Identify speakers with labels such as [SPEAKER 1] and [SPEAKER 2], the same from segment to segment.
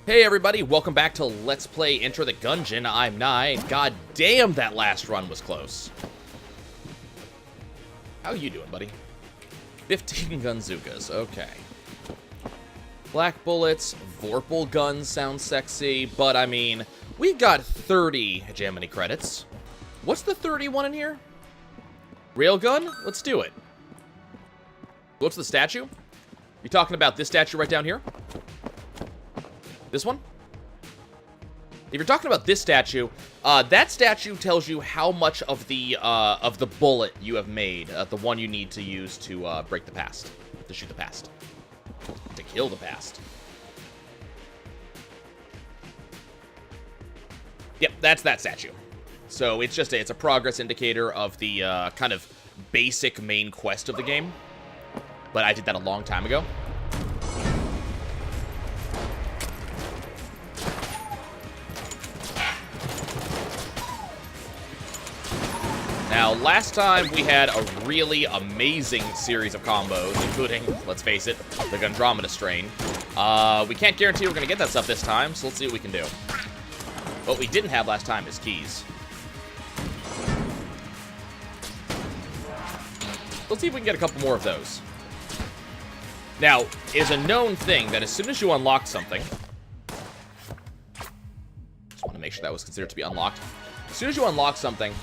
[SPEAKER 1] Hey everybody, welcome back to Let's Play Enter the Gungeon. I'm Nye. God damn, that last run was close. How you doing, buddy? 15 Gunzookas, okay. Black bullets, Vorpal guns sound sexy, but I mean, we've got 30 hegemony credits. What's the 31 in here? Railgun? Let's do it. What's the statue? You talking about this statue right down here? This one? If you're talking about this statue, that statue tells you how much of the bullet you have made, the one you need to use to break the past, to shoot the past, to kill the past. Yep, that's that statue. So it's just it's a progress indicator of the kind of basic main quest of the game. But I did that a long time ago. Now, last time we had a really amazing series of combos, including, let's face it, the Gundromeda strain. We can't guarantee we're going to get that stuff this time, so let's see what we can do. What we didn't have last time is keys. Let's see if we can get a couple more of those. Now, it is a known thing that as soon as you unlock something... Just want to make sure that was considered to be unlocked. As soon as you unlock something...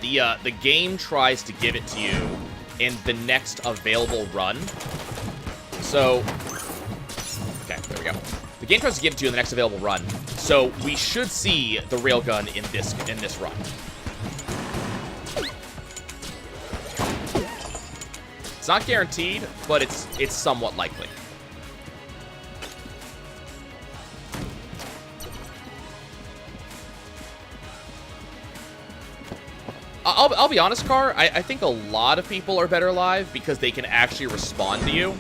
[SPEAKER 1] The game tries to give it to you in the next available run. So, okay, there we go. The game tries to give it to you in the next available run. So we should see the railgun in this run. It's not guaranteed, but it's somewhat likely. I'll be honest, Car. I think a lot of people are better live because they can actually respond to you.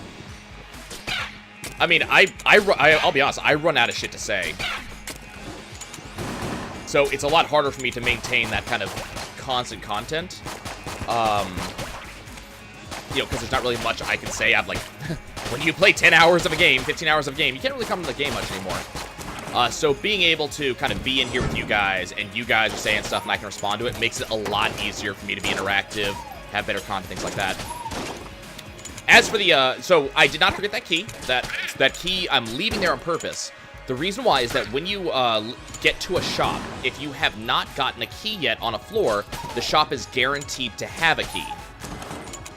[SPEAKER 1] I mean, I'll be honest. I run out of shit to say, so it's a lot harder for me to maintain that kind of constant content. You know, because there's not really much I can say. I'm like, when you play 10 hours of a game, 15 hours of a game, you can't really come to the game much anymore. So being able to kind of be in here with you guys, and you guys are saying stuff and I can respond to it, makes it a lot easier for me to be interactive, have better content, things like that. As for the, so I did not forget that key. That key, I'm leaving there on purpose. The reason why is that when you get to a shop, if you have not gotten a key yet on a floor, the shop is guaranteed to have a key.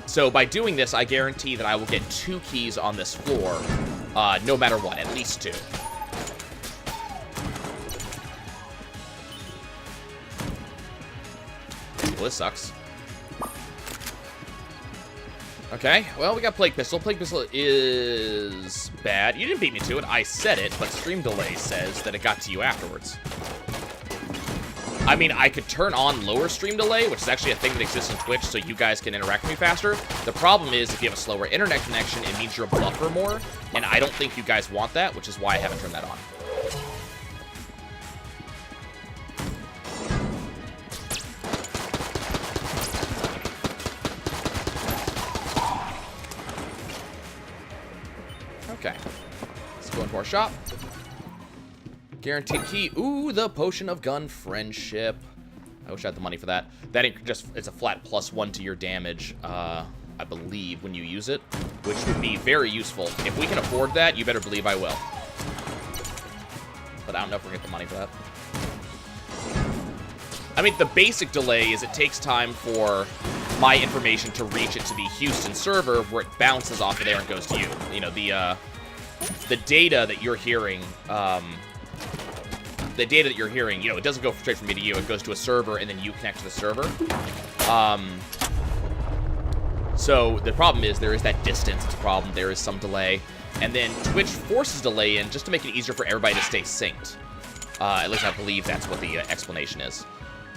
[SPEAKER 1] So by doing this, I guarantee that I will get 2 keys on this floor, no matter what, at least 2. Well, this sucks. Okay, well, we got Plague Pistol. Plague Pistol is bad. You didn't beat me to it. I said it, but Stream Delay says that it got to you afterwards. I mean, I could turn on lower Stream Delay, which is actually a thing that exists on Twitch, so you guys can interact with me faster. The problem is, if you have a slower internet connection, it means you're a buffer more, and I don't think you guys want that, which is why I haven't turned that on. Okay, let's go into our shop. Guaranteed key. Ooh, the Potion of Gun Friendship. I wish I had the money for that. That ain't just, it's a flat +1 to your damage, I believe, when you use it, which would be very useful. If we can afford that, you better believe I will. But I don't know if we're gonna get the money for that. I mean, the basic delay is it takes time for my information to reach it to the Houston server, where it bounces off of there and goes to you. You know, the data that you're hearing, you know, it doesn't go straight from me to you. It goes to a server, and then you connect to the server. So the problem is there is that distance. It's a problem. There is some delay. And then Twitch forces delay in just to make it easier for everybody to stay synced. At least I believe that's what the explanation is.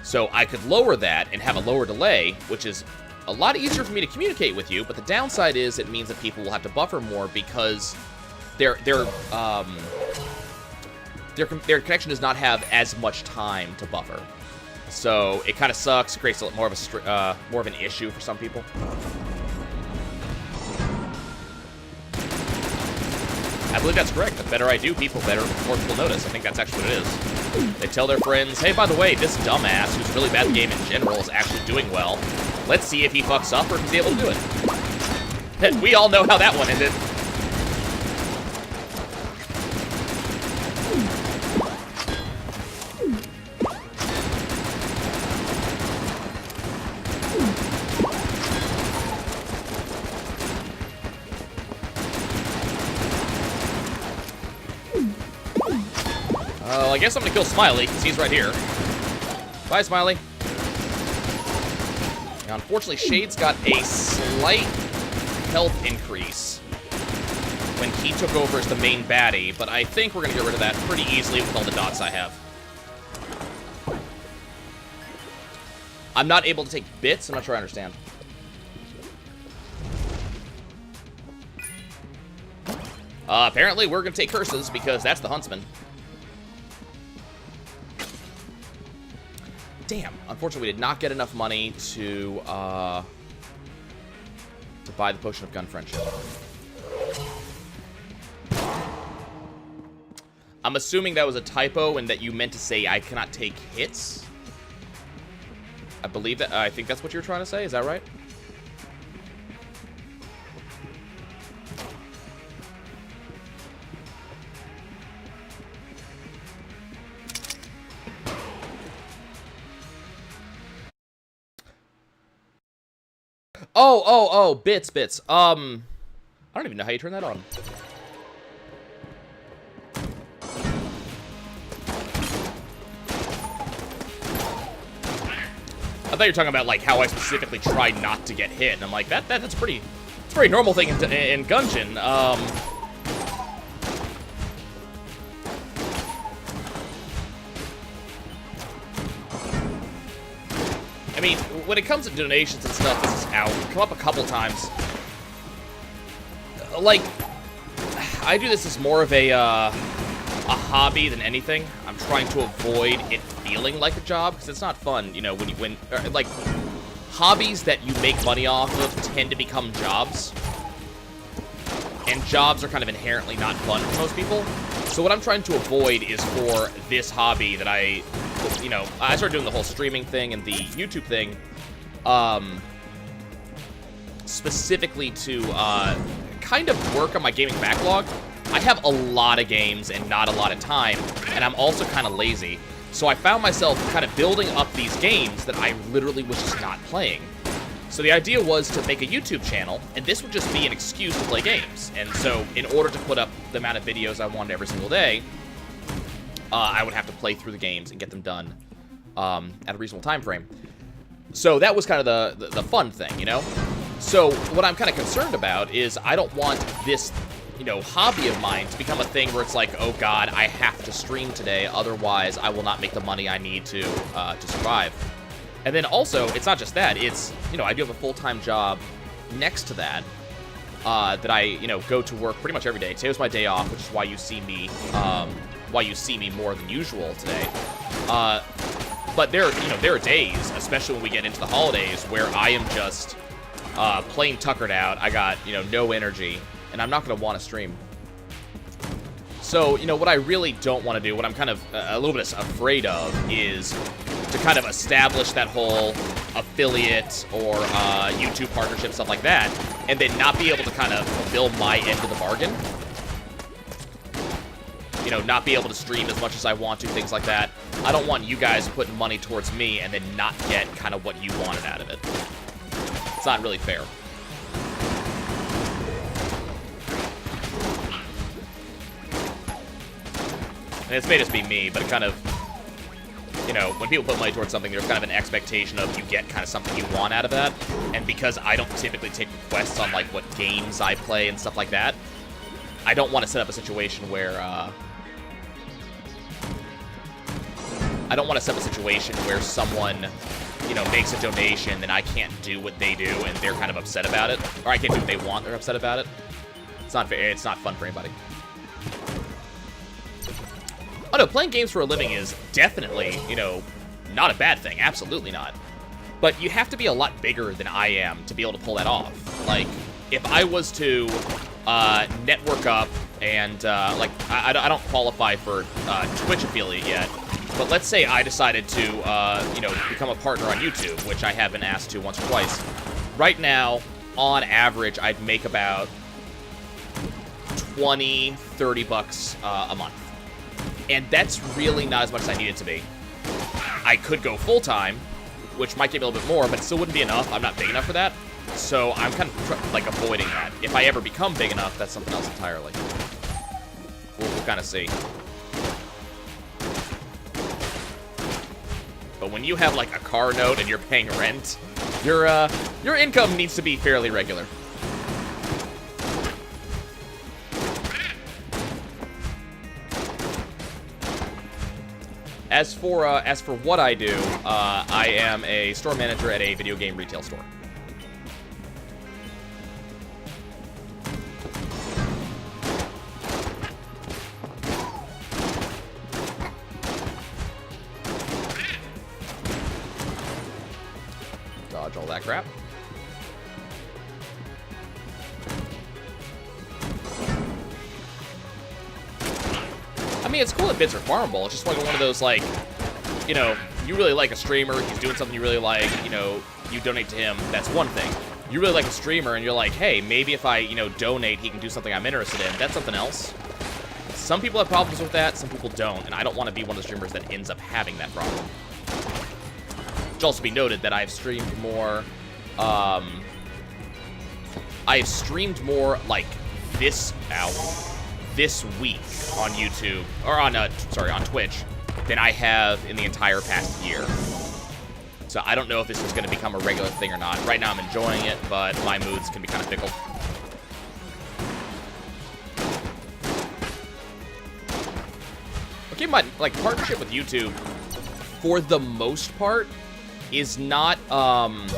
[SPEAKER 1] So I could lower that and have a lower delay, which is a lot easier for me to communicate with you, but the downside is it means that people will have to buffer more because their connection does not have as much time to buffer. So it kind of sucks. It creates more of an issue for some people. believe that's correct. The better I do, more people notice. I think that's actually what it is. They tell their friends, hey, by the way, this dumbass who's really bad at the game in general is actually doing well. Let's see if he fucks up or if he's able to do it. We all know how that one ended. I guess I'm gonna kill Smiley, because he's right here. Bye, Smiley. Now, unfortunately, Shade's got a slight health increase when he took over as the main baddie, but I think we're gonna get rid of that pretty easily with all the dots I have. I'm not able to take bits. I'm not sure I understand. Apparently, we're gonna take curses, because that's the huntsman. Damn. Unfortunately, we did not get enough money to buy the potion of gun friendship. I'm assuming that was a typo and that you meant to say I cannot take hits. I believe that. I think that's what you were trying to say. Is that right? Oh, bits. I don't even know how you turn that on. I thought you were talking about, like, how I specifically try not to get hit. And I'm like, that's a pretty normal thing in Gungeon. I mean, when it comes to donations and stuff, this is out. Come up a couple times. Like, I do this as more of a hobby than anything. I'm trying to avoid it feeling like a job, because it's not fun, you know, like, hobbies that you make money off of tend to become jobs. And jobs are kind of inherently not fun for most people. So what I'm trying to avoid is for this hobby that I started doing the whole streaming thing and the YouTube thing, specifically to kind of work on my gaming backlog. I have a lot of games and not a lot of time, and I'm also kind of lazy. So I found myself kind of building up these games that I literally was just not playing. So the idea was to make a YouTube channel, and this would just be an excuse to play games. And so in order to put up the amount of videos I wanted every single day, I would have to play through the games and get them done at a reasonable time frame. So that was kind of the fun thing, you know? So what I'm kind of concerned about is I don't want this, hobby of mine to become a thing where it's like, oh god, I have to stream today, otherwise I will not make the money I need to survive. And then also, it's not just that, it's, I do have a full-time job next to that, that I, go to work pretty much every day. Today was my day off, which is why you see me, more than usual today. But there are days, especially when we get into the holidays, where I am just plain tuckered out. I got, no energy, and I'm not going to want to stream. So, what I really don't want to do, what I'm kind of a little bit afraid of, is to kind of establish that whole affiliate or YouTube partnership, stuff like that, and then not be able to kind of fulfill my end of the bargain. Not be able to stream as much as I want to, things like that. I don't want you guys putting money towards me and then not get kind of what you wanted out of it. It's not really fair. And this may just be me, but it kind of, when people put money towards something, there's kind of an expectation of you get kind of something you want out of that. And because I don't typically take requests on, like, what games I play and stuff like that, I don't want to set up a situation where, someone, makes a donation, then I can't do what they do, and they're kind of upset about it. Or I can't do what they want, they're upset about it. It's not fair. It's not fun for anybody. Oh no, playing games for a living is definitely, not a bad thing. Absolutely not. But you have to be a lot bigger than I am to be able to pull that off. Like, if I was to network up and like I don't qualify for Twitch affiliate yet, but let's say I decided to you know, become a partner on YouTube, which I have been asked to once or twice. Right now, on average, I'd make about 20, 30 bucks a month, and that's really not as much as I need it to be. I could go full-time, which might give me a little bit more, but it still wouldn't be enough. I'm not big enough for that. So I'm kind of like avoiding that. If I ever become big enough, that's something else entirely. We'll kind of see. But when you have like a car note and you're paying rent, your income needs to be fairly regular. As for what I do, I am a store manager at a video game retail store. Dodge all that crap. I mean, it's cool that bits are farmable. It's just like one of those, like, you know, you really like a streamer, he's doing something you really like, you know, you donate to him, that's one thing. You really like a streamer, and you're like, hey, maybe if I, you know, donate, he can do something I'm interested in. That's something else. Some people have problems with that, some people don't, and I don't want to be one of the streamers that ends up having that problem. It should also be noted that I've streamed more, I've streamed more, like, this week on YouTube, or on, sorry, on Twitch, than I have in the entire past year. So I don't know if this is going to become a regular thing or not. Right now I'm enjoying it, but my moods can be kind of fickle. Okay, my, like, partnership with YouTube, for the most part, is not, what's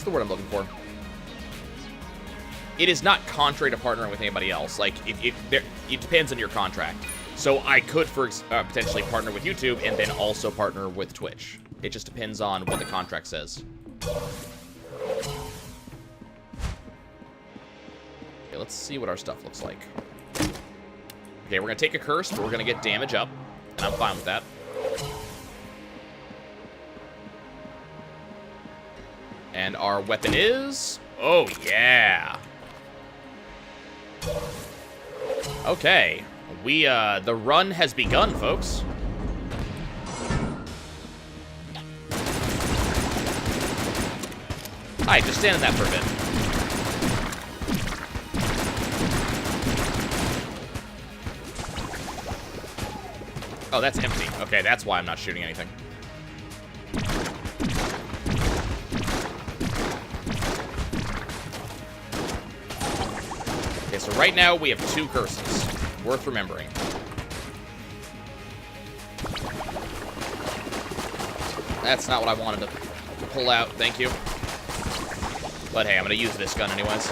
[SPEAKER 1] the word I'm looking for? It is not contrary to partnering with anybody else. Like, it depends on your contract. So I could, potentially partner with YouTube and then also partner with Twitch. It just depends on what the contract says. Okay, let's see what our stuff looks like. Okay, we're gonna take a curse, but we're gonna get damage up, and I'm fine with that. And our weapon is... oh, yeah! Okay. The run has begun, folks. Hi, just stand in that for a bit. Oh, that's empty. Okay, that's why I'm not shooting anything. Okay, so right now we have 2 curses. Worth remembering. That's not what I wanted to pull out, thank you. But hey, I'm gonna use this gun anyways.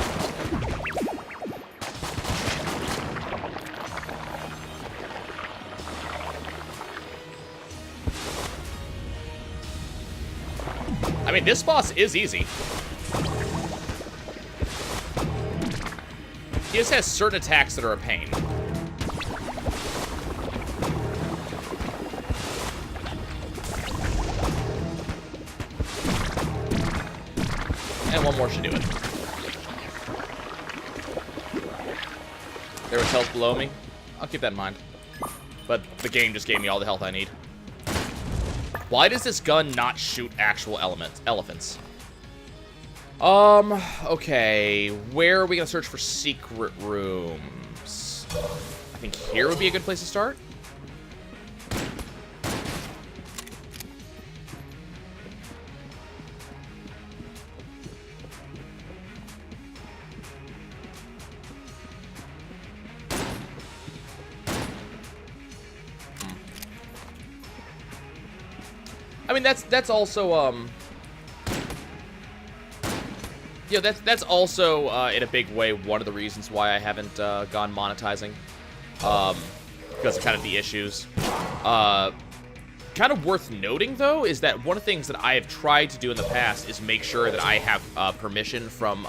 [SPEAKER 1] I mean, this boss is easy. He just has certain attacks that are a pain. And one more should do it. There was health below me. I'll keep that in mind. But the game just gave me all the health I need. Why does this gun not shoot actual elephants? Okay. Where are we gonna search for secret rooms? I think here would be a good place to start. I mean, that's also, yeah, that's also, in a big way, one of the reasons why I haven't, gone monetizing, because of kind of the issues. Kind of worth noting, though, is that one of the things that I have tried to do in the past is make sure that I have, permission from,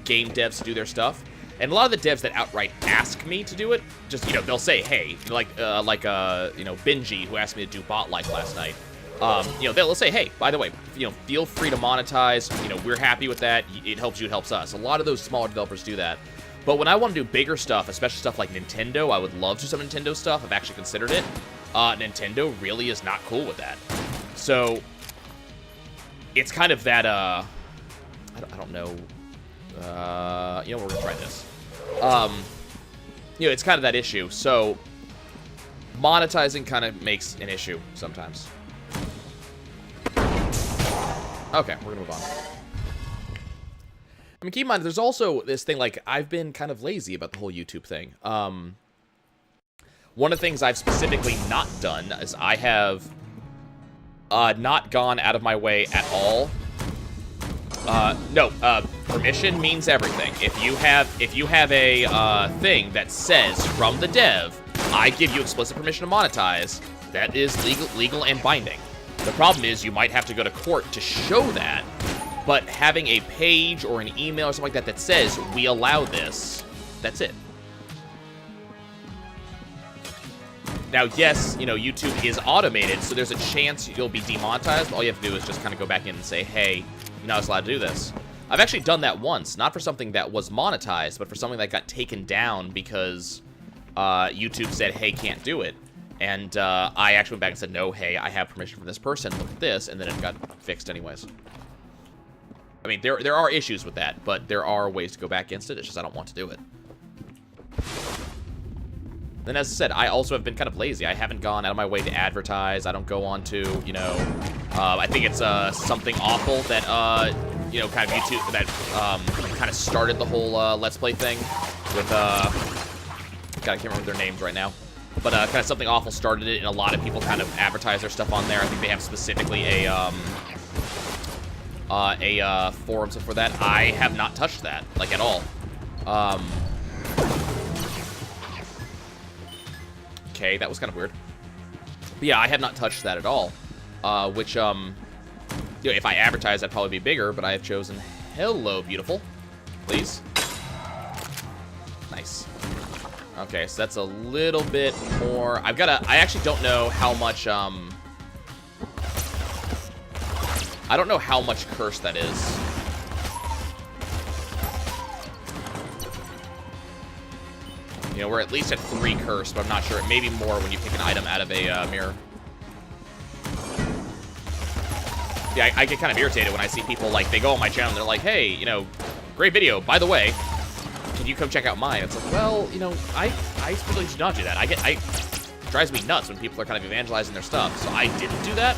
[SPEAKER 1] game devs to do their stuff. And a lot of the devs that outright ask me to do it, just, you know, they'll say, hey, like, you know, Benji, who asked me to do Bot-like last night, you know, they'll say, hey, by the way, you know, feel free to monetize. You know, we're happy with that. It helps you, it helps us. A lot of those smaller developers do that. But when I want to do bigger stuff, especially stuff like Nintendo, I would love to do some Nintendo stuff. I've actually considered it. Nintendo really is not cool with that. So, it's kind of that, I don't know. You know, we're gonna try this. You know, it's kind of that issue. So, monetizing kind of makes an issue sometimes. Okay, we're gonna move on. I mean, keep in mind, there's also this thing, like, I've been kind of lazy about the whole YouTube thing. One of the things I've specifically not done is I have not gone out of my way at all. No, permission means everything. If you have a thing that says from the dev, I give you explicit permission to monetize, that is legal and binding. The problem is you might have to go to court to show that, but having a page or an email or something like that says we allow this, that's it. Now, yes, you know, YouTube is automated, so there's a chance you'll be demonetized. All you have to do is just kind of go back in and say, hey, you're not allowed to do this. I've actually done that once, not for something that was monetized, but for something that got taken down because YouTube said, hey, can't do it. And I actually went back and said, no, hey, I have permission from this person, look at this, and then it got fixed anyways. I mean, there are issues with that, but there are ways to go back against it. It's just I don't want to do it. Then, as I said, I also have been kind of lazy. I haven't gone out of my way to advertise. I don't go on to, you know, I think it's Something Awful that, you know, kind of YouTube, that kind of started the whole Let's Play thing with, God, I can't remember their names right now. But kind of Something Awful started it, and a lot of people kind of advertise their stuff on there. I think they have specifically a forum for that. I have not touched that, like, at all. Okay, that was kind of weird. But yeah, I have not touched that at all. Which, you know, if I advertise, that'd probably be bigger, but I have chosen Hello, Beautiful. Please. Nice. Okay, so that's a little bit more. I actually don't know how much, I don't know how much curse that is. You know, we're at least at 3 curse, but I'm not sure. It may be more when you pick an item out of a mirror. Yeah, I get kind of irritated when I see people, like, they go on my channel and they're like, hey, you know, great video. By the way, can you come check out mine? It's like, well, you know, I really should not do that. It drives me nuts when people are kind of evangelizing their stuff. So I didn't do that.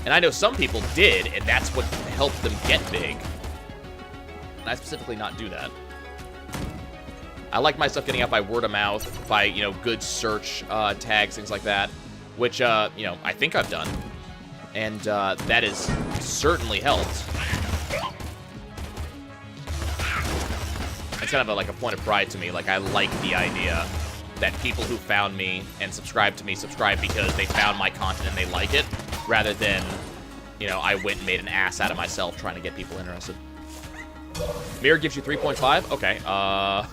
[SPEAKER 1] And I know some people did, and that's what helped them get big. And I specifically not do that. I like my stuff getting out by word of mouth, by, you know, good search tags, things like that, which, you know, I think I've done. And that has certainly helped. It's kind of like a point of pride to me. Like, I like the idea that people who found me and subscribe to me subscribe because they found my content and they like it, rather than, you know, I went and made an ass out of myself trying to get people interested. Mirror gives you 3.5? Okay, so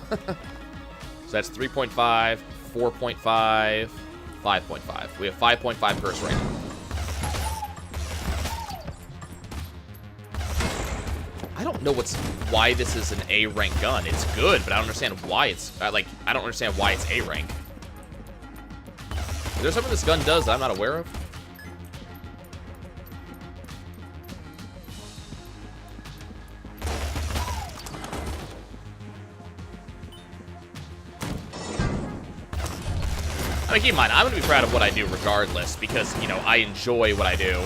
[SPEAKER 1] that's 3.5, 4.5, 5.5. We have 5.5 curse rating. I don't know why this is an A rank gun. It's good, but I don't understand why it's, I don't understand why it's A rank. Is there something this gun does that I'm not aware of? I mean, keep in mind, I'm going to be proud of what I do regardless, because, you know, I enjoy what I do.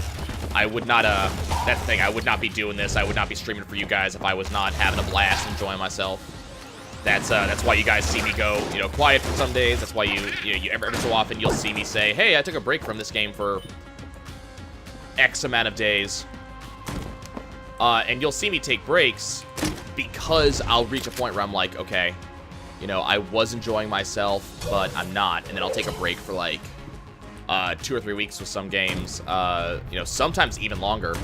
[SPEAKER 1] I would not, that's the thing, I would not be doing this, I would not be streaming for you guys if I was not having a blast, enjoying myself. That's why you guys see me go, you know, quiet for some days. That's why you every so often you'll see me say, hey, I took a break from this game for X amount of days. And you'll see me take breaks because I'll reach a point where I'm like, okay, you know, I was enjoying myself, but I'm not. And then I'll take a break for, like, 2 or 3 weeks with some games. You know, sometimes even longer.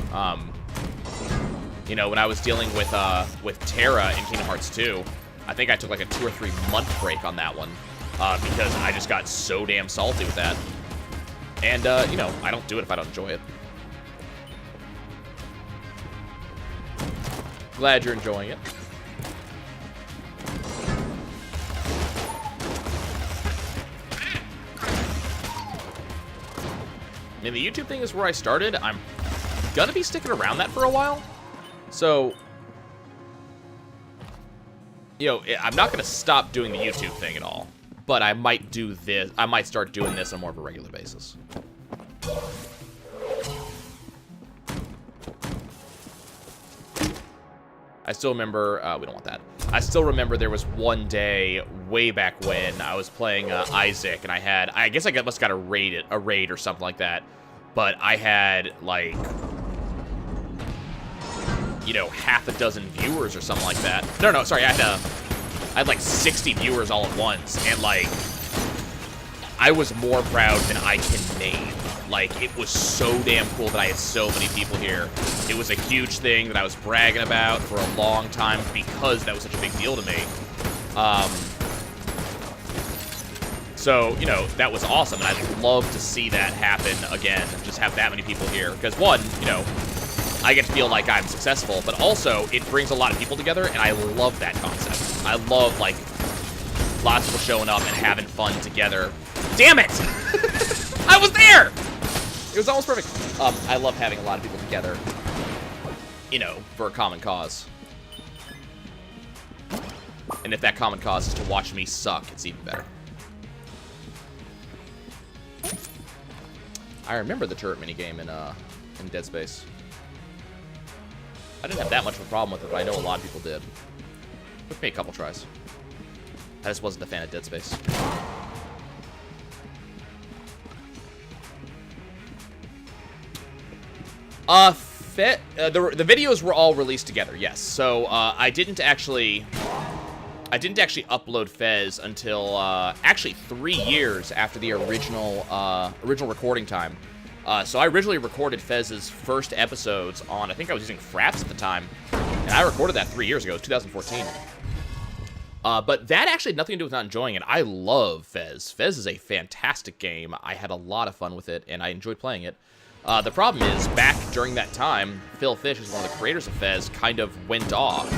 [SPEAKER 1] You know, when I was dealing with Terra in Kingdom Hearts 2, I think I took like a 2 or 3 month break on that one because I just got so damn salty with that. And, you know, I don't do it if I don't enjoy it. Glad you're enjoying it. I mean, the YouTube thing is where I started. I'm gonna be sticking around that for a while. So, you know, I'm not gonna stop doing the YouTube thing at all. But I might do this. I might start doing this on more of a regular basis. I still remember, we don't want that. I still remember there was one day way back when I was playing Isaac, and I guess I must got a raid or something like that. But I had, like, you know, half a dozen viewers or something like that. No, sorry, I had like 60 viewers all at once, and, like, I was more proud than I can name. Like, it was so damn cool that I had so many people here. It was a huge thing that I was bragging about for a long time because that was such a big deal to me. So, you know, that was awesome, and I'd love to see that happen again, just have that many people here. Because, one, you know, I get to feel like I'm successful, but also it brings a lot of people together, and I love that concept. I love, like, lots of people showing up and having fun together. Damn it! I was there! It was almost perfect. I love having a lot of people together, you know, for a common cause. And if that common cause is to watch me suck, it's even better. I remember the turret minigame in Dead Space. I didn't have that much of a problem with it, but I know a lot of people did. Took me a couple tries. I just wasn't a fan of Dead Space. The videos were all released together, yes. So, I didn't actually upload Fez until, actually 3 years after the original recording time. So I originally recorded Fez's first episodes on, I think I was using Fraps at the time, and I recorded that 3 years ago. It was 2014. But that actually had nothing to do with not enjoying it. I love Fez. Fez is a fantastic game. I had a lot of fun with it, and I enjoyed playing it. The problem is, back during that time, Phil Fish, who's one of the creators of Fez, kind of went off.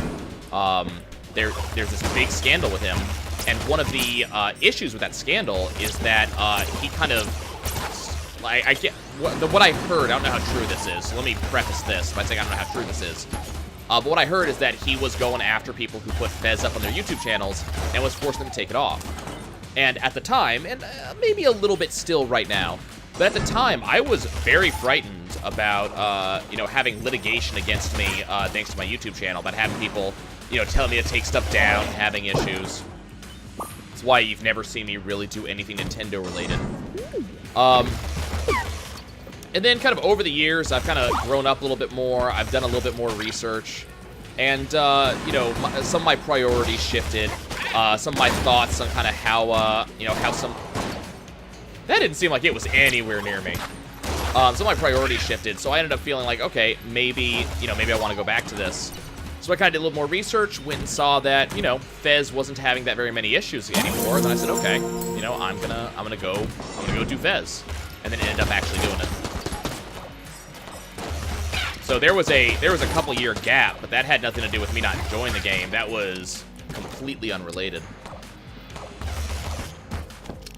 [SPEAKER 1] There's this big scandal with him, and one of the issues with that scandal is that he kind of, like, what I heard, I don't know how true this is, so let me preface this by saying I don't know how true this is. But what I heard is that he was going after people who put Fez up on their YouTube channels and was forcing them to take it off. And at the time, and maybe a little bit still right now, but at the time, I was very frightened about, you know, having litigation against me thanks to my YouTube channel, about having people, you know, telling me to take stuff down, having issues. That's why you've never seen me really do anything Nintendo-related. And then kind of over the years, I've kind of grown up a little bit more. I've done a little bit more research. And, you know, some of my priorities shifted. Some of my thoughts on kind of how, you know, how some... That didn't seem like it was anywhere near me. Some of my priorities shifted, so I ended up feeling like, okay, maybe, you know, maybe I want to go back to this. So I kind of did a little more research, went and saw that, you know, Fez wasn't having that very many issues anymore. Then I said, okay, you know, I'm gonna go do Fez, and then ended up actually doing it. So there was a couple year gap, but that had nothing to do with me not enjoying the game. That was completely unrelated.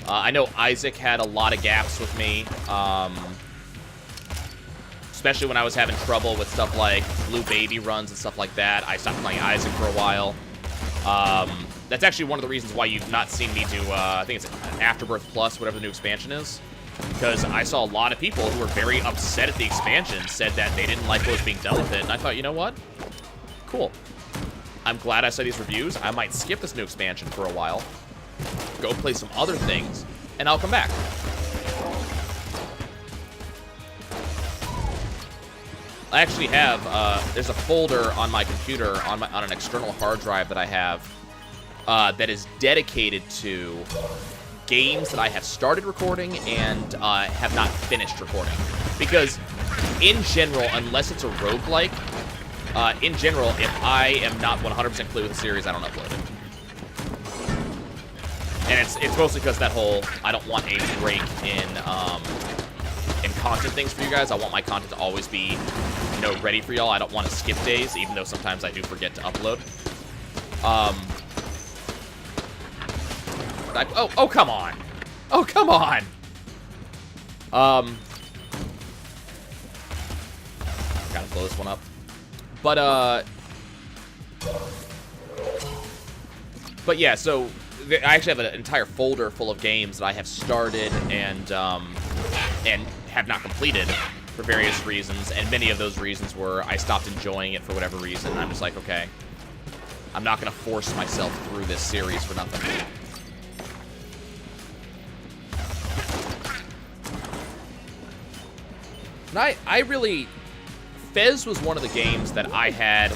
[SPEAKER 1] I know Isaac had a lot of gaps with me, especially when I was having trouble with stuff like Blue Baby runs and stuff like that. I stopped playing Isaac for a while. That's actually one of the reasons why you've not seen me do, I think it's Afterbirth Plus, whatever the new expansion is. Because I saw a lot of people who were very upset at the expansion, said that they didn't like what was being done with it, and I thought, you know what? Cool. I'm glad I saw these reviews. I might skip this new expansion for a while, go play some other things, and I'll come back. I actually have, there's a folder on my computer, on an external hard drive that I have, that is dedicated to games that I have started recording and have not finished recording. Because, in general, unless it's a roguelike, in general, if I am not 100% clear with the series, I don't upload it. it's mostly because that whole, I don't want a break in content things for you guys. I want my content to always be, you know, ready for y'all. I don't want to skip days, even though sometimes I do forget to upload. Oh, come on. Oh, come on. Gotta blow this one up. But yeah, so I actually have an entire folder full of games that I have started and have not completed for various reasons, and many of those reasons were I stopped enjoying it for whatever reason. I'm just like, okay, I'm not gonna force myself through this series for nothing. And I really, Fez was one of the games that I had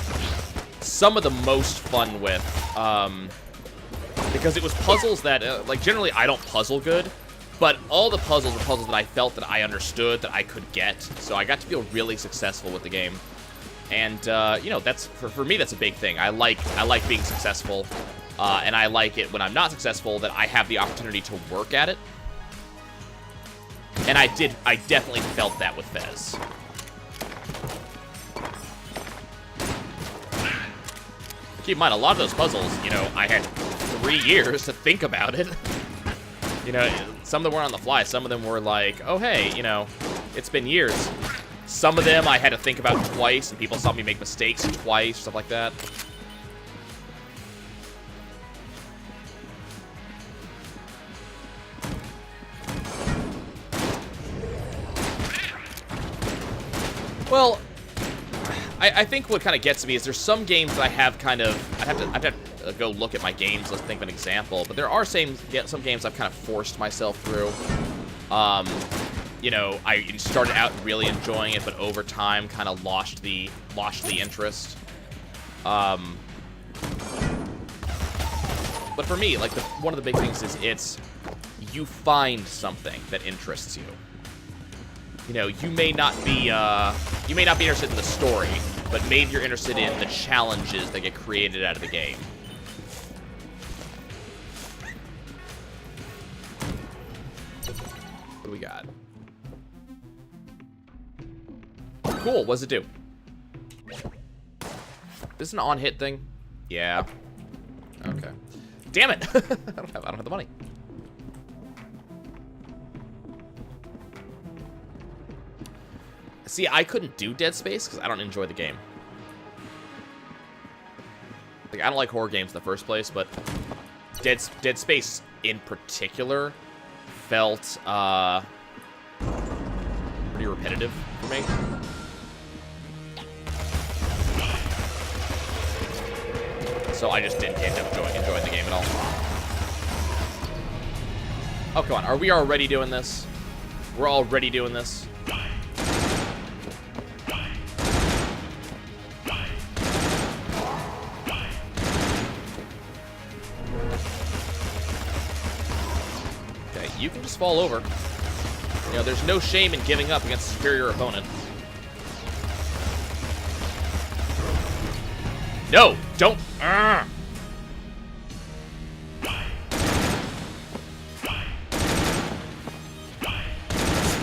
[SPEAKER 1] some of the most fun with, because it was puzzles that, like, generally I don't puzzle good, but all the puzzles were puzzles that I felt that I understood, that I could get, so I got to feel really successful with the game. And, you know, that's, for me, that's a big thing. I like being successful, and I like it when I'm not successful, that I have the opportunity to work at it. And I definitely felt that with Fez. Keep in mind, a lot of those puzzles, you know, I had 3 years to think about it. You know, some of them were on the fly. Some of them were like, oh, hey, you know, it's been years. Some of them I had to think about twice, and people saw me make mistakes twice, stuff like that. Well, I think what kind of gets me is there's some games that I have kind of, I'd have to go look at my games. Let's think of an example. But there are some games I've kind of forced myself through. You know, I started out really enjoying it, but over time kind of lost the interest. But for me, like, one of the big things is you find something that interests you. You know, you may not be interested in the story, but maybe you're interested in the challenges that get created out of the game. What do we got? Cool, what does it do? This is an on-hit thing? Yeah. Okay. Damn it! I don't have the money. See, I couldn't do Dead Space because I don't enjoy the game. Like, I don't like horror games in the first place, but Dead Space in particular felt pretty repetitive for me. So I just didn't end up enjoying the game at all. Oh, come on. Are we already doing this? We're already doing this? You can just fall over. You know, there's no shame in giving up against a superior opponent. No, don't.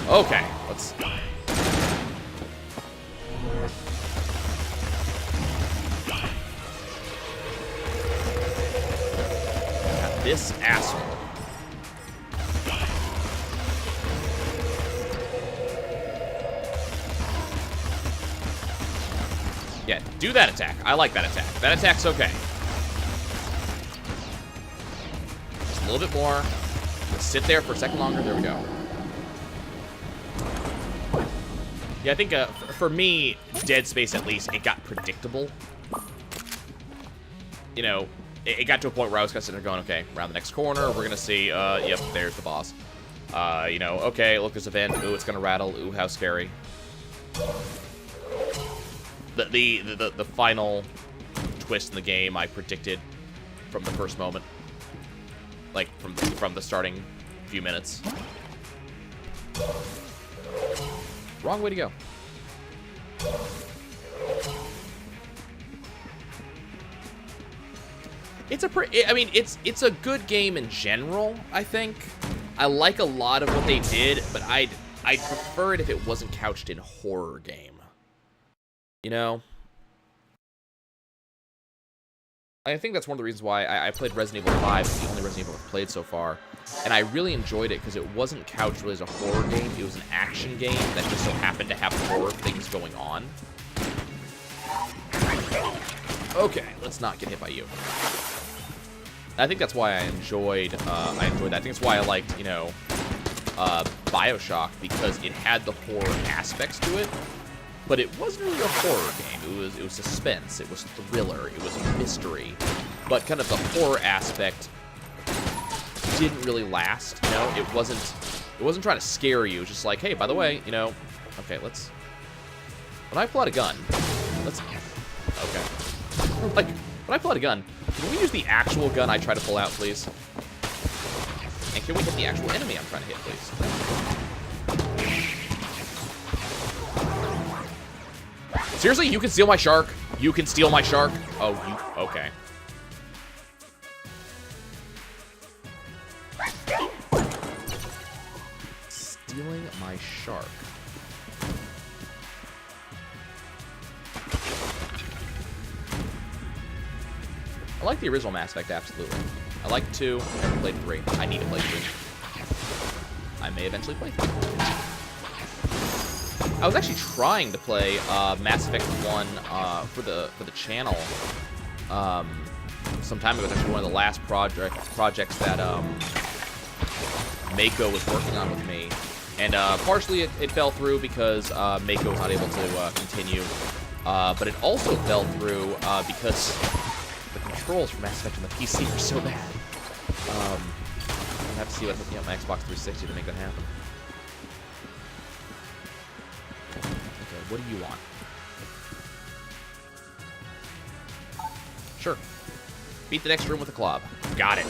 [SPEAKER 1] Okay, let's. Got this asshole. Yeah, do that attack. I like that attack. That attack's okay. Just a little bit more. Let's sit there for a second longer. There we go. Yeah, I think for me, Dead Space at least, it got predictable. You know, it got to a point where I was kind of sitting there going, okay, around the next corner, we're going to see, yep, there's the boss. You know, okay, look, there's a vent. Ooh, it's going to rattle. Ooh, how scary. The final twist in the game I predicted from the first moment, like from the starting few minutes. Wrong way to go. It's a I mean, it's a good game in general, I think. I like a lot of what they did, but I'd prefer it if it wasn't couched in horror game. You know? I think that's one of the reasons why I played Resident Evil 5. It's the only Resident Evil I've played so far. And I really enjoyed it because it wasn't couched really as a horror game. It was an action game that just so happened to have horror things going on. Okay, let's not get hit by you. I think that's why I enjoyed that. I think that's why I liked, you know, BioShock, because it had the horror aspects to it, but it wasn't really a horror game. It was suspense, it was thriller, it was mystery, but kind of the horror aspect didn't really last. You know, it wasn't trying to scare you. It was just like, hey, by the way, you know, okay, let's. When I pull out a gun, let's. Okay. Like, when I pull out a gun, can we use the actual gun I try to pull out, please? And can we hit the actual enemy I'm trying to hit, please? Seriously, you can steal my shark? You can steal my shark? Oh, you... Okay. Stealing my shark. I like the original Mass Effect, absolutely. I like 2, I never played 3. I need to play 3. I may eventually play 3. I was actually trying to play Mass Effect 1 for the channel some time ago. It was actually one of the last projects that Mako was working on with me. And partially it fell through because Mako was not able to continue. But it also fell through because the controls for Mass Effect on the PC are so bad. I have to see what hooking up my Xbox 360 to make that happen. Okay, what do you want? Sure. Beat the next room with a club. Got it.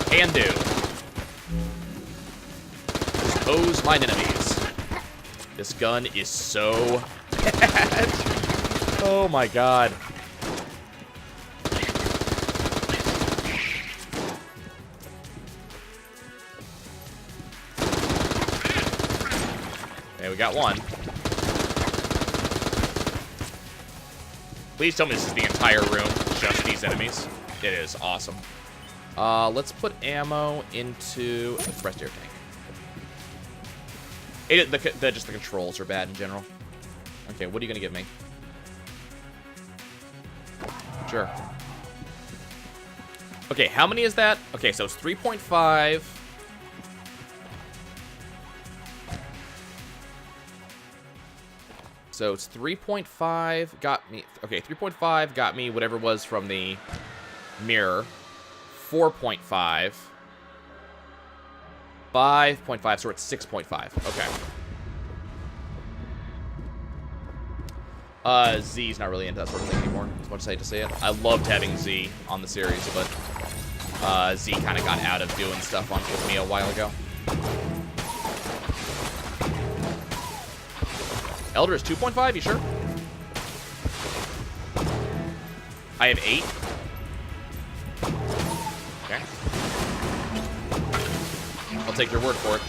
[SPEAKER 1] Can do. Expose mine enemies. This gun is so bad. Oh my god. Okay, we got one. Please tell me this is the entire room, just these enemies. It is awesome. Let's put ammo into the compressed air tank. Just the controls are bad in general. Okay, what are you gonna give me? Sure. Okay, how many is that? Okay, so it's 3.5. So it's 3.5 got me. Okay, 3.5 got me whatever was from the mirror. 4.5. 5.5, so we're at 6.5. Okay. Z's not really into that sort of thing anymore, as much as I hate to say it. I loved having Z on the series, but Z kind of got out of doing stuff with me a while ago. Elder is 2.5, you sure? I have 8. Okay. I'll take your word for it.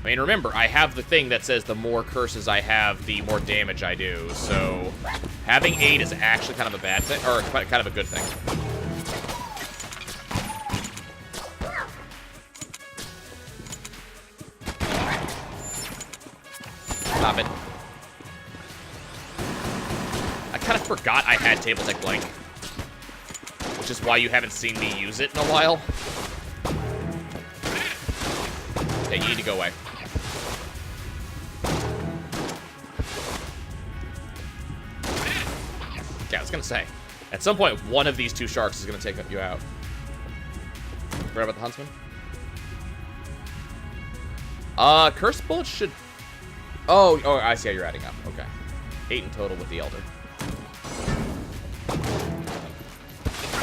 [SPEAKER 1] I mean, remember, I have the thing that says the more curses I have, the more damage I do. So, having 8 is actually kind of a bad thing, or kind of a good thing. Stop it. I kind of forgot I had Table Tech Blank, which is why you haven't seen me use it in a while. Okay, you need to go away. Yeah, I was gonna say, at some point, one of these 2 sharks is gonna take you out. Forgot about the Huntsman? Curse Bullets should... Oh, I see how you're adding up. Okay. 8 in total with the Elder.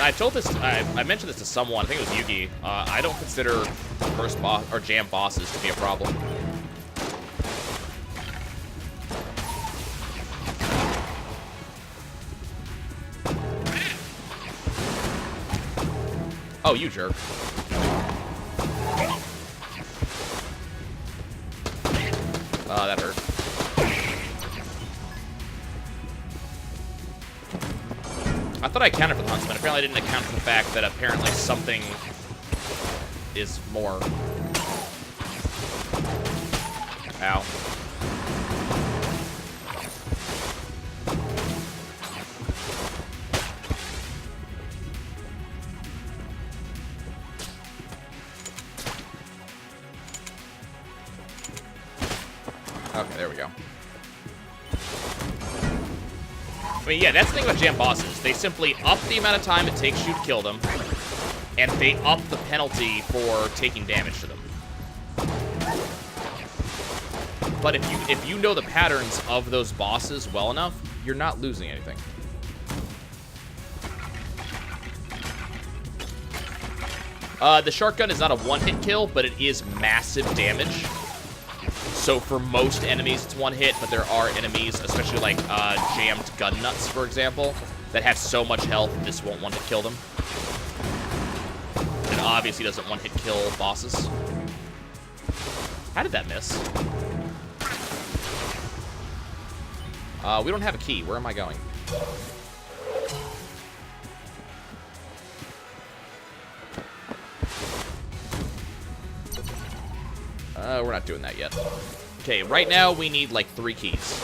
[SPEAKER 1] I told this, I mentioned this to someone, I think it was Yugi. I don't consider first boss or jam bosses to be a problem. Oh, you jerk. That hurt. I thought I accounted for the huntsman. Apparently I didn't account for the fact that apparently something is more. Ow. Okay, there we go. I mean, yeah, that's the thing about jam bosses. They simply up the amount of time it takes you to kill them, and they up the penalty for taking damage to them. But if you know the patterns of those bosses well enough, you're not losing anything. The shark gun is not a one-hit kill, but it is massive damage. So for most enemies, it's one hit, but there are enemies, especially like jammed gun nuts, for example, that have so much health, this won't one-hit kill them. And obviously doesn't one-hit kill bosses. How did that miss? We don't have a key. Where am I going? We're not doing that yet. Okay, right now we need like 3 keys.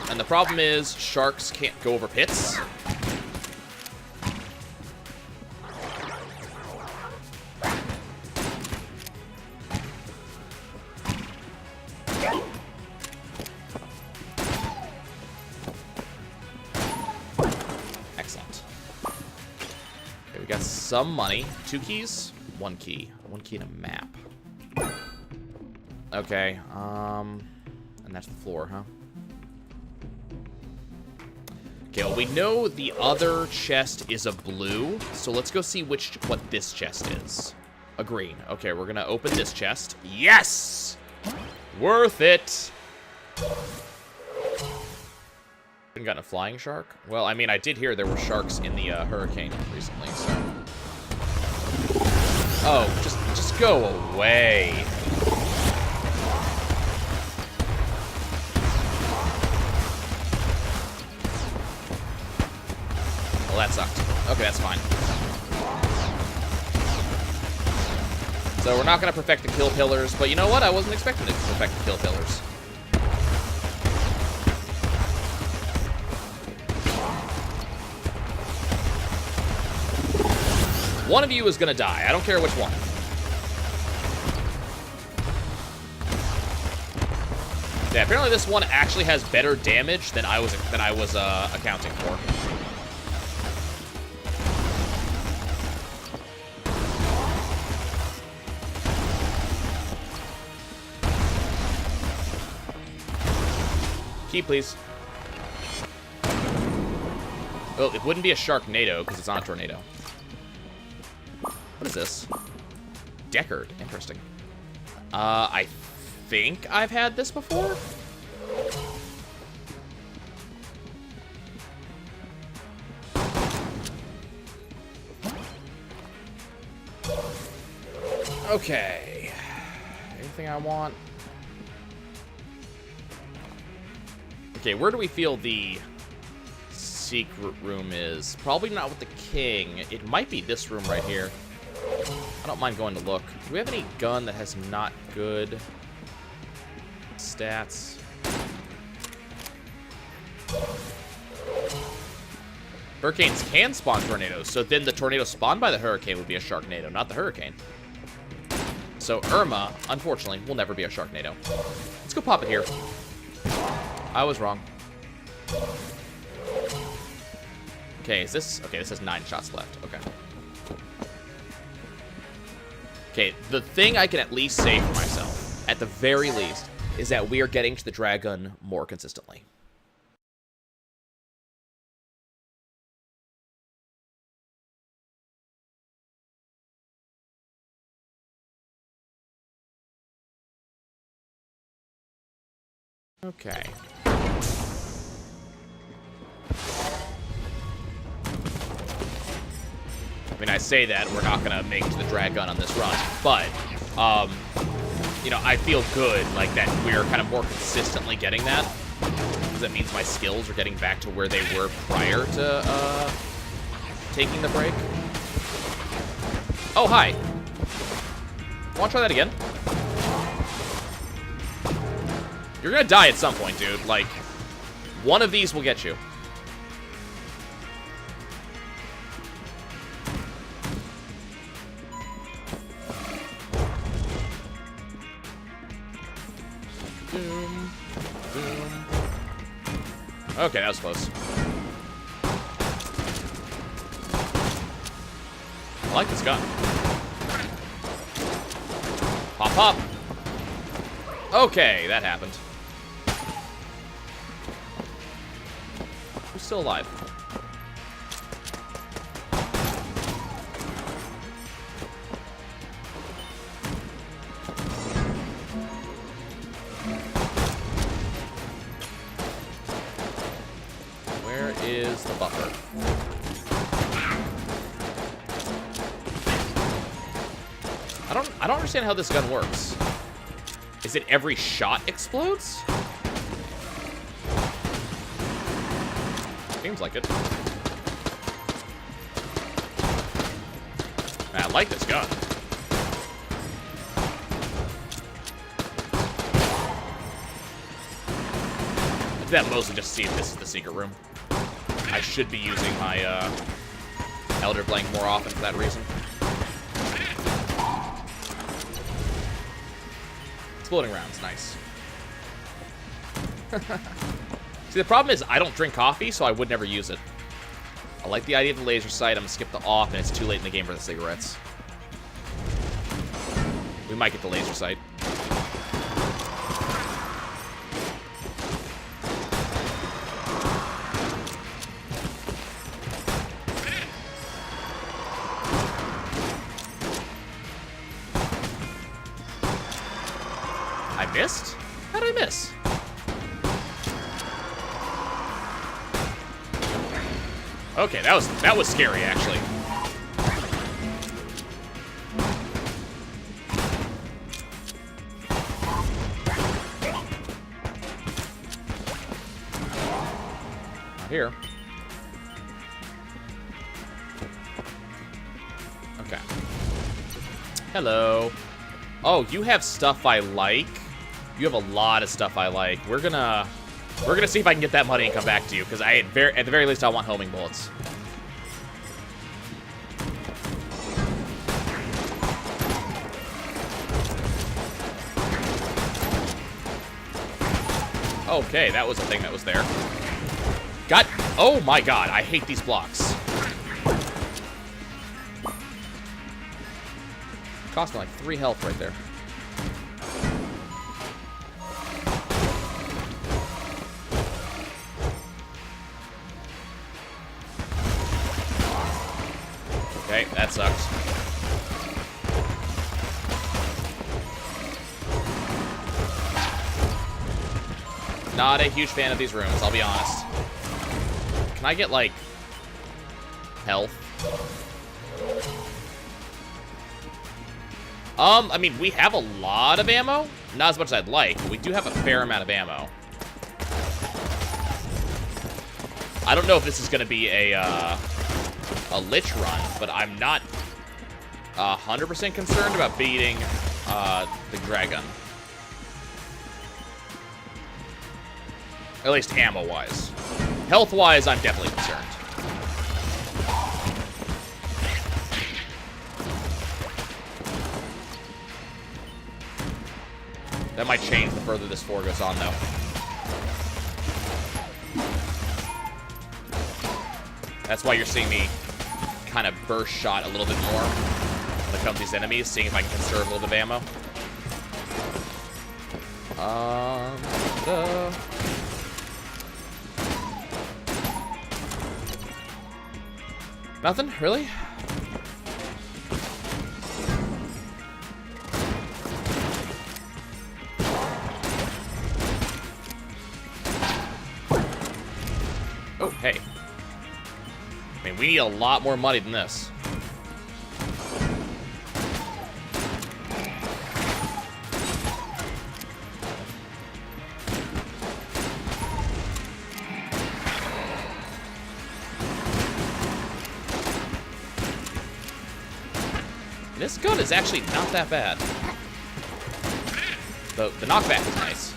[SPEAKER 1] And the problem is sharks can't go over pits. Some money. 2 keys? 1 key. 1 key and a map. Okay, and that's the floor, huh? Okay, well, we know the other chest is a blue, so let's go see what this chest is. A green. Okay, we're gonna open this chest. Yes! Worth it! Haven't gotten a flying shark? Well, I mean, I did hear there were sharks in the hurricane recently, so... Oh, just go away. Well, that sucked. Okay, that's fine. So we're not going to perfect the kill pillars, but you know what? I wasn't expecting to perfect the kill pillars. One of you is going to die. I don't care which one. Yeah, apparently this one actually has better damage than I was accounting for. Key, please. Well, it wouldn't be a Sharknado because it's not a tornado. What is this? Deckard. Interesting. I think I've had this before? Okay. Anything I want? Okay, where do we feel the secret room is? Probably not with the king. It might be this room right here. I don't mind going to look. Do we have any gun that has not good stats? Hurricanes can spawn tornadoes, so then the tornado spawned by the hurricane would be a Sharknado, not the hurricane. So Irma, unfortunately, will never be a Sharknado. Let's go pop it here. I was wrong. Okay, is this... Okay, this has 9 shots left. Okay. Okay, the thing I can at least say for myself, at the very least, is that we are getting to the dragon more consistently. Okay. I mean, I say that we're not gonna make it to the Dragon on this run, but, you know, I feel good, like, that we're kind of more consistently getting that, because that means my skills are getting back to where they were prior to, taking the break. Oh, hi. Want to try that again? You're gonna die at some point, dude. Like, one of these will get you. Boom. Boom. Okay, that was close. I like this gun. Pop, pop. Okay, that happened. Who's still alive? Where is the buffer? I don't understand how this gun works. Is it every shot explodes? Seems like it. Man, I like this gun. I did that mostly just to see if this is the secret room. I should be using my Elder Blank more often for that reason. Exploding rounds, nice. See, the problem is I don't drink coffee, so I would never use it. I like the idea of the laser sight. I'm gonna skip the off, and it's too late in the game for the cigarettes. We might get the laser sight. I missed? How did I miss? Okay, that was scary, actually. Not here. Okay. Hello. Oh, you have stuff I like. You have a lot of stuff I like. We're gonna see if I can get that money and come back to you, because at the very least I want homing bullets. Okay, that was a thing that was there. Oh my god, I hate these blocks. Cost me like 3 health right there. Okay, that sucks. Not a huge fan of these rooms, I'll be honest. Can I get, like, health? I mean, we have a lot of ammo. Not as much as I'd like, but we do have a fair amount of ammo. I don't know if this is gonna be a lich run, but I'm not 100% concerned about beating the dragon. At least ammo-wise. Health-wise, I'm definitely concerned. That might change the further this floor goes on, though. That's why you're seeing me kind of burst shot a little bit more when it comes to these enemies, seeing if I can conserve a little bit of ammo. Nothing? Really? we need a lot more money than this. This gun is actually not that bad. The knockback is nice.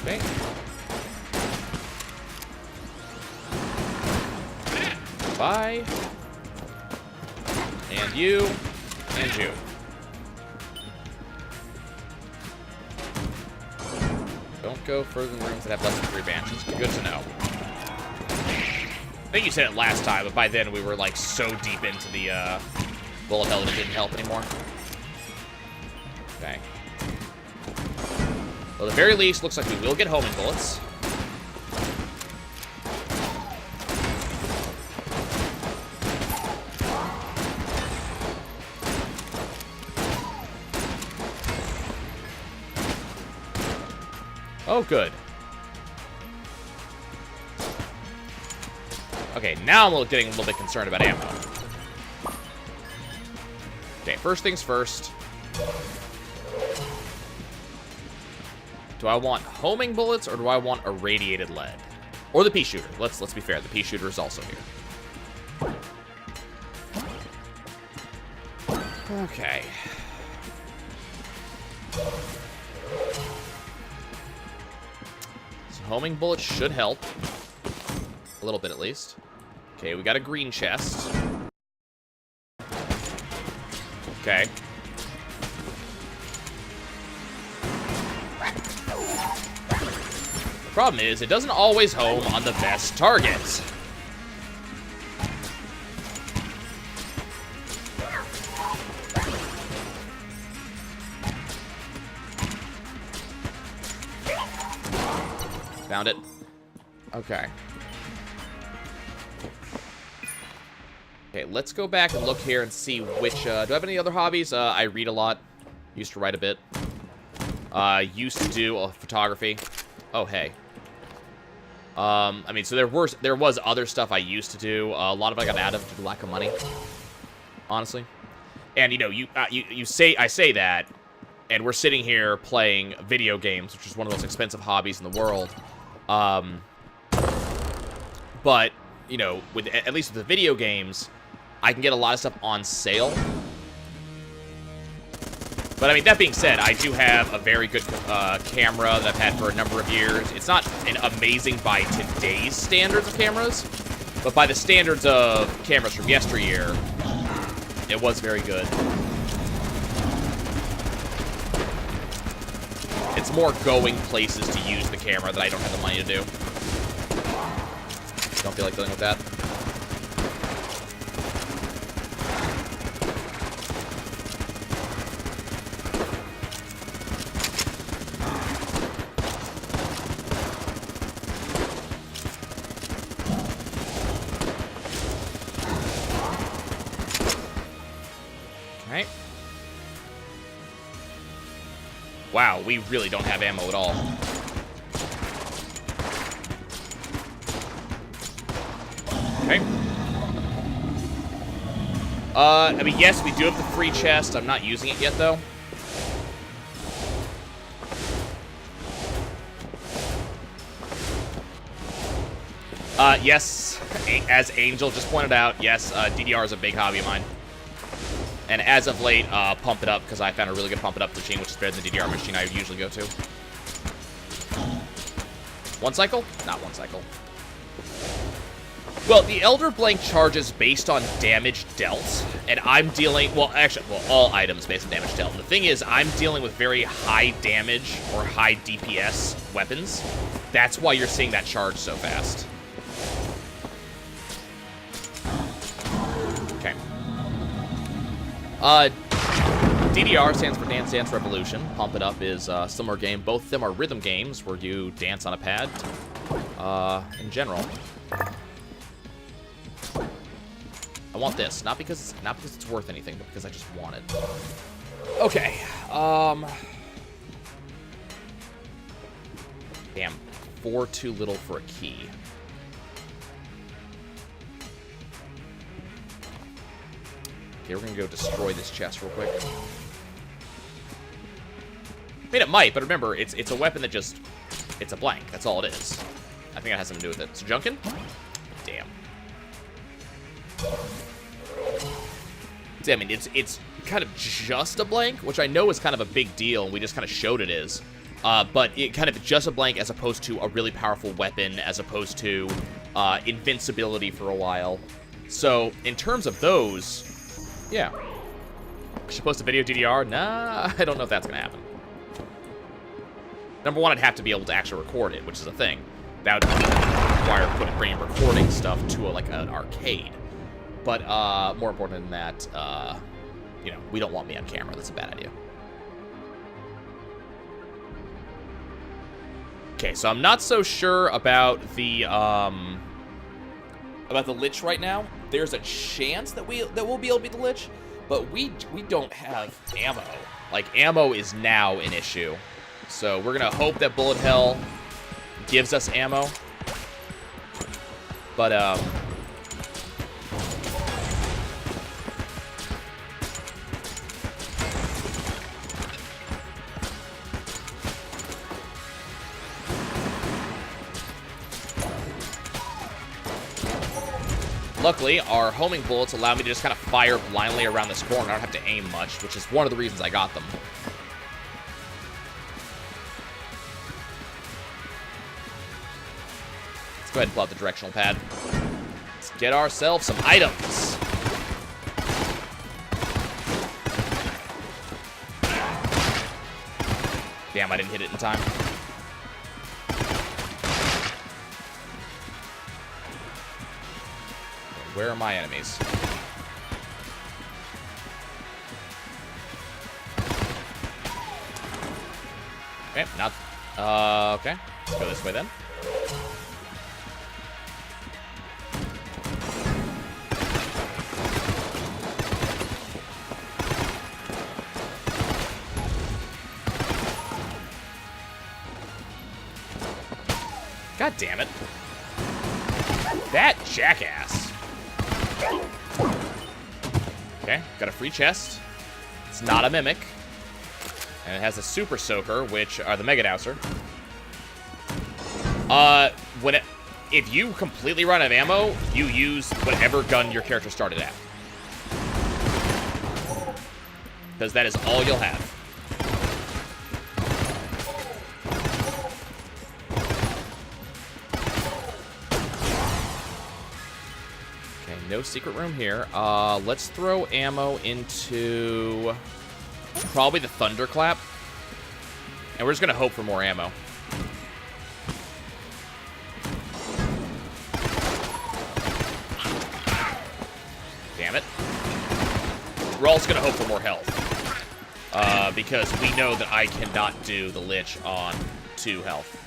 [SPEAKER 1] Okay. Bye. And you. And you. Don't go further than rooms that have less than 3 banshees. Good to know. I think you said it last time, but by then we were like so deep into the bullet hell that it didn't help anymore. Okay. Well, at the very least, looks like we will get homing bullets. Oh, good. Okay, now I'm getting a little bit concerned about ammo. Okay, first things first. Do I want homing bullets or do I want irradiated lead? Or the pea shooter. Let's be fair, the pea shooter is also here. Okay. Homing bullets should help. A little bit, at least. Okay, we got a green chest. Okay. The problem is, it doesn't always home on the best targets. Found it. Okay. Okay, let's go back and look here and see which, do I have any other hobbies? I read a lot. Used to write a bit. Used to do photography. Oh, hey. I mean, so there was other stuff I used to do. A lot of it I got out of due to lack of money. Honestly. And, you know, I say that, and we're sitting here playing video games, which is one of the most expensive hobbies in the world. But, you know, at least with the video games, I can get a lot of stuff on sale. But, I mean, that being said, I do have a very good camera that I've had for a number of years. It's not amazing by today's standards of cameras, but by the standards of cameras from yesteryear, it was very good. It's more going places to use the camera that I don't have the money to do. Don't feel like dealing with that. Okay. Wow, we really don't have ammo at all. Okay. I mean, yes, we do have the free chest. I'm not using it yet, though. Yes, as Angel just pointed out, yes, DDR is a big hobby of mine. And as of late, Pump It Up, because I found a really good Pump It Up machine, which is better than the DDR machine I usually go to. One cycle? Not one cycle. Well, the Elder Blank charges based on damage dealt, and I'm dealing, well, actually, well, all items based on damage dealt. And the thing is, I'm dealing with very high damage or high DPS weapons. That's why you're seeing that charge so fast. Okay. DDR stands for Dance Dance Revolution. Pump It Up is a similar game. Both of them are rhythm games where you dance on a pad, in general. I want this. Not because it's worth anything, but because I just want it. Okay. Damn. 4 too little for a key. Okay, we're gonna go destroy this chest real quick. I mean, it might, but remember, it's a weapon that just... It's a blank. That's all it is. I think that has something to do with it. So, Junkin? Damn. See, I mean, it's kind of just a blank, which I know is kind of a big deal, and we just kind of showed it is. But it kind of just a blank as opposed to a really powerful weapon, as opposed to invincibility for a while. So, in terms of those, yeah. Should I post a video DDR? Nah, I don't know if that's going to happen. Number one, I'd have to be able to actually record it, which is a thing. That would require bringing recording stuff to like an arcade. But more important than that, you know, we don't want me on camera. That's a bad idea. Okay, so I'm not so sure about the Lich right now. There's a chance that we'll be able to beat the Lich, but we don't have ammo. Like, ammo is now an issue. So we're gonna hope that Bullet Hell gives us ammo. But luckily, our homing bullets allow me to just kind of fire blindly around this corner. I don't have to aim much, which is one of the reasons I got them. Let's go ahead and pull out the directional pad. Let's get ourselves some items. Damn, I didn't hit it in time. Where are my enemies? Okay, not... okay. Let's go this way then. God damn it. That jackass. Okay, got a free chest. It's not a mimic. And it has a super soaker, which are the Mega Douser. If you completely run out of ammo, you use whatever gun your character started at. Because that is all you'll have. No secret room here. Let's throw ammo into probably the Thunderclap. And we're just going to hope for more ammo. Damn it. We're also going to hope for more health. Because we know that I cannot do the Lich on 2 health.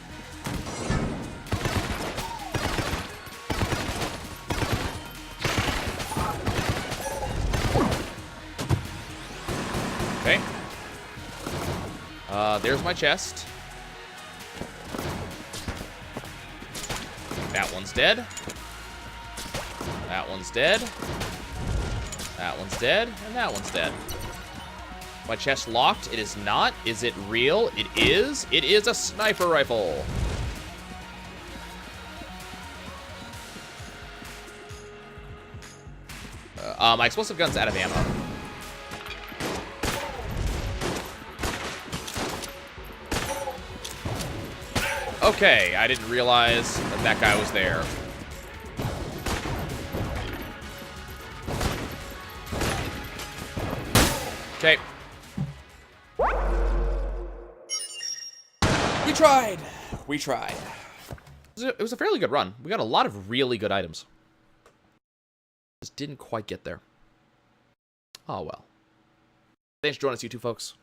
[SPEAKER 1] Okay. There's my chest. That one's dead. That one's dead. That one's dead. And that one's dead. My chest locked? It is not. Is it real? It is. It is a sniper rifle. My explosive gun's out of ammo. Okay, I didn't realize that that guy was there. Okay. We tried. We tried. It was a fairly good run. We got a lot of really good items. Just didn't quite get there. Oh well. Thanks for joining us, you two folks.